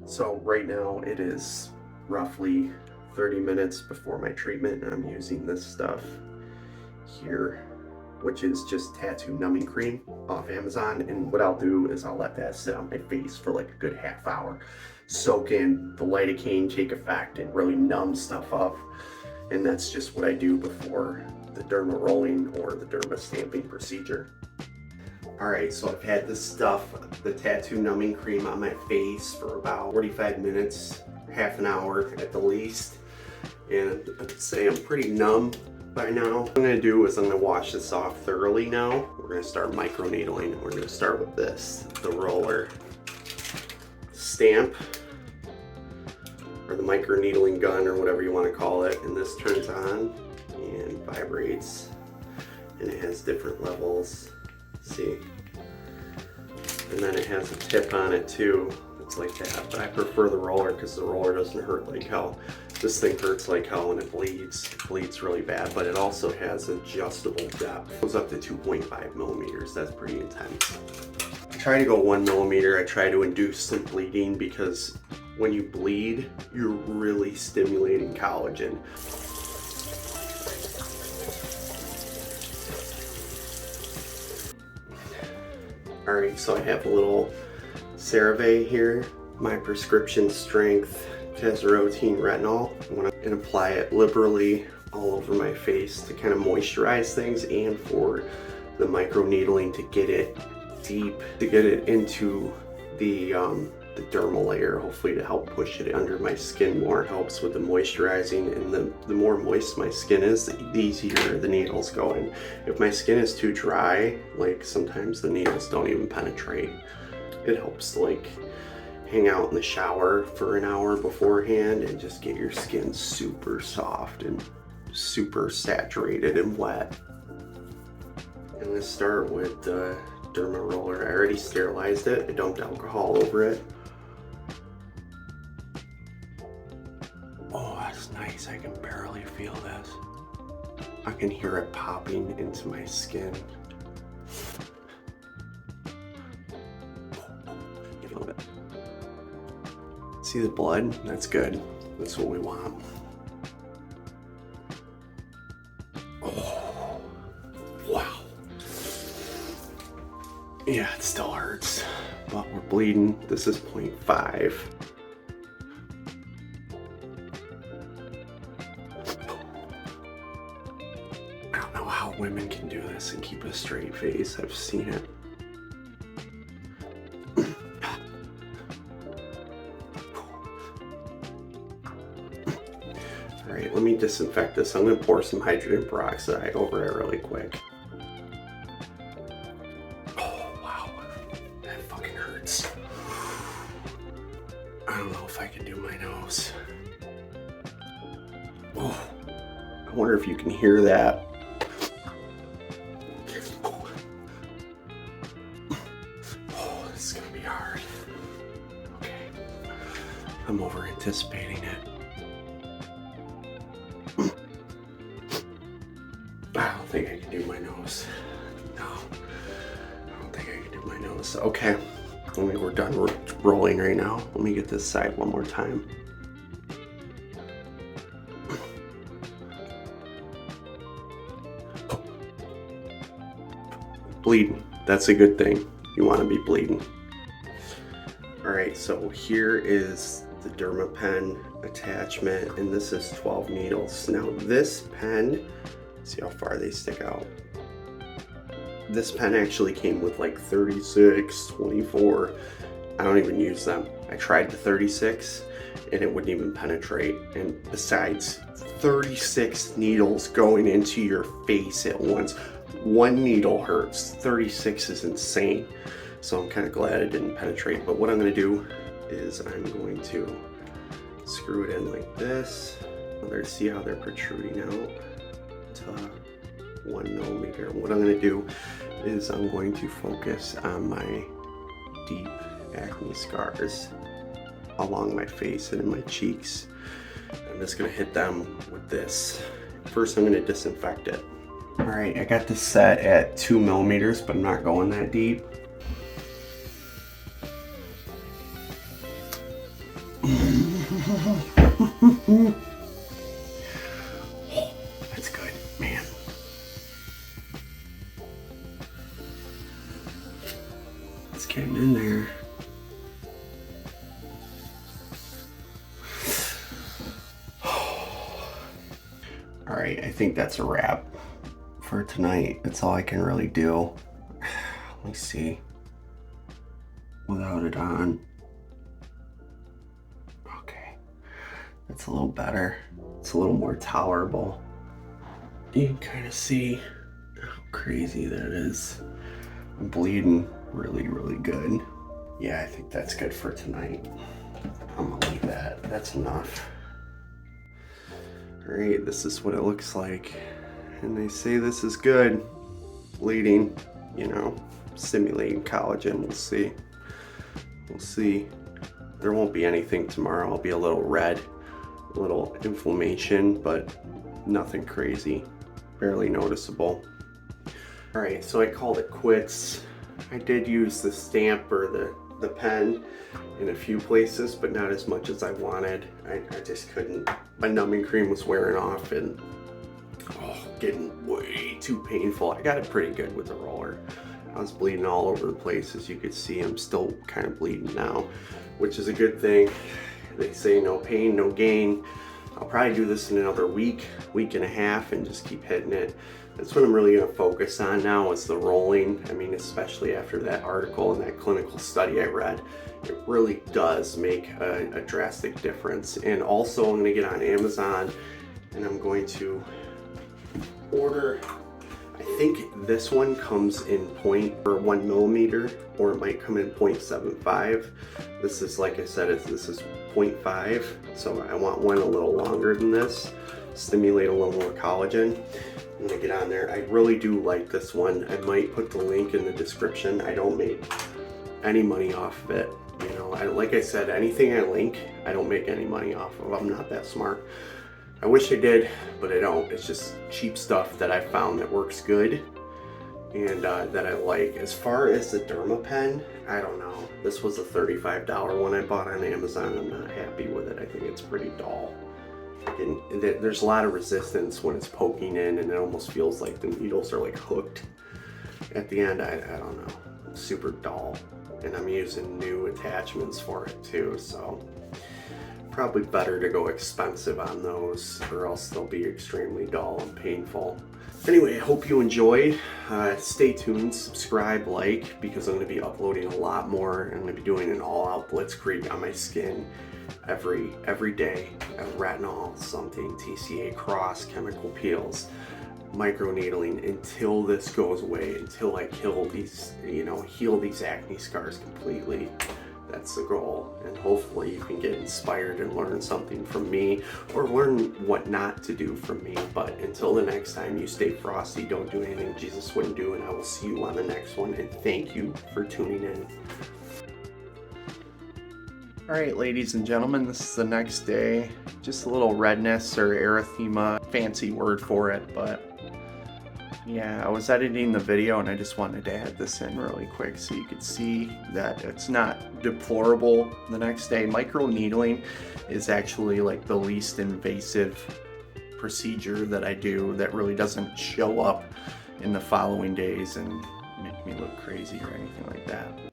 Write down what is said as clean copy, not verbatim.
So right now it is roughly 30 minutes before my treatment, and I'm using this stuff here, which is just tattoo numbing cream off Amazon. And what I'll do is I'll let that sit on my face for like a good half hour, soak in the lidocaine, take effect, and really numb stuff up. And that's just what I do before the derma rolling or the derma stamping procedure. Alright, so I've had this stuff, the tattoo numbing cream, on my face for about 45 minutes, half an hour at the least. And I'd say I'm pretty numb by now. What I'm going to do is I'm going to wash this off thoroughly now. We're going to start microneedling. We're going to start with this, the roller stamp, or the microneedling gun, or whatever you want to call it. And this turns on and vibrates, and it has different levels. See, and then it has a tip on it too. It's like that, but I prefer the roller because the roller doesn't hurt like hell. This thing hurts like hell and it bleeds really bad, but it also has adjustable depth. It goes up to 2.5 millimeters. That's pretty intense. I try to go 1 millimeter. I try to induce some bleeding because when you bleed, you're really stimulating collagen. Alright, so I have a little CeraVe here, my prescription strength tazarotene retinol. I'm going to apply it liberally all over my face to kind of moisturize things, and for the microneedling to get it deep, to get it into the dermal layer, hopefully to help push it under my skin more. It helps with the moisturizing, and the more moist my skin is, the easier the needles go in. If my skin is too dry, like sometimes the needles don't even penetrate. It helps to like hang out in the shower for an hour beforehand and just get your skin super soft and super saturated and wet. And let's start with the derma roller. I already sterilized it. I dumped alcohol over it. Oh, that's nice. I can barely feel this. I can hear it popping into my skin. Give it a little bit. See the blood? That's good. That's what we want. Oh, wow. Yeah, it still hurts, but we're bleeding. This is 0.5. I don't know how women can do this and keep a straight face. I've seen it. All right, let me disinfect this. I'm gonna pour some hydrogen peroxide over it really quick. Oh, wow, that fucking hurts. I don't know if I can do my nose. Oh, I wonder if you can hear that. Oh, this is gonna be hard. Okay, I'm over anticipating it. I don't think I can do my nose. No, I don't think I can do my nose. Okay, we're done rolling right now. Let me get this side one more time. Bleeding. That's a good thing. You want to be bleeding. All right, so here is the Dermapen attachment, and this is 12 needles. Now this pen, see how far they stick out. This pen actually came with like 36, 24. I don't even use them. I tried the 36 and it wouldn't even penetrate. And besides, 36 needles going into your face at once. One needle hurts. 36 is insane. So I'm kind of glad it didn't penetrate. But what I'm going to do is I'm going to screw it in like this. See how they're protruding out to 1 millimeter. What I'm going to do is I'm going to focus on my deep acne scars along my face and in my cheeks. I'm just going to hit them with this. First, I'm going to disinfect it. All right, I got this set at 2 millimeters, but I'm not going that deep. That's good, man. It's getting in there. All right, I think that's a wrap for tonight. That's all I can really do. Let me see. Without it on. Okay, that's a little better. It's a little more tolerable. You can kind of see how crazy that is. I'm bleeding really, really good. Yeah, I think that's good for tonight. I'm gonna leave that. That's enough. All right, this is what it looks like. And they say this is good. Bleeding, you know, stimulating collagen. We'll see. We'll see. There won't be anything tomorrow. I'll be a little red, a little inflammation, but nothing crazy. Barely noticeable. All right, so I called it quits. I did use the stamp or the pen in a few places, but not as much as I wanted. I just couldn't. My numbing cream was wearing off and getting way too painful. I got it pretty good with the roller. I was bleeding all over the place. As you could see, I'm still kind of bleeding now, which is a good thing. They say no pain, no gain. I'll probably do this in another week and a half and just keep hitting it. That's what I'm really gonna focus on now, is the rolling. I mean, especially after that article and that clinical study I read, it really does make a drastic difference. And also I'm gonna get on Amazon and I'm going to order, I think this one comes in 1 millimeter, or it might come in 0.75. This is, like I said, this is 0.5, so I want one a little longer than this, stimulate a little more collagen. I'm gonna get on there. I really do like this one. I might put the link in the description. I don't make any money off of it. You know, like I said, anything I link, I don't make any money off of. I'm not that smart. I wish I did, but I don't. It's just cheap stuff that I found that works good and that I like. As far as the Dermapen, I don't know. This was a $35 one I bought on Amazon. I'm not happy with it. I think it's pretty dull. And there's a lot of resistance when it's poking in, and it almost feels like the needles are like hooked at the end. I don't know. It's super dull. And I'm using new attachments for it too, so probably better to go expensive on those, or else they'll be extremely dull and painful. Anyway, I hope you enjoyed. Stay tuned, subscribe, like, because I'm going to be uploading a lot more. I'm going to be doing an all-out blitzkrieg on my skin every day. Retinol, something, TCA, cross, chemical peels, microneedling, until this goes away, until I kill these, heal these acne scars completely. That's the goal, and hopefully you can get inspired and learn something from me, or learn what not to do from me. But until the next time, you stay frosty, don't do anything Jesus wouldn't do, and I will see you on the next one, and thank you for tuning in. All right, ladies and gentlemen, this is the next day. Just a little redness or erythema, fancy word for it, but yeah, I was editing the video and I just wanted to add this in really quick so you could see that it's not deplorable the next day. Microneedling is actually like the least invasive procedure that I do that really doesn't show up in the following days and make me look crazy or anything like that.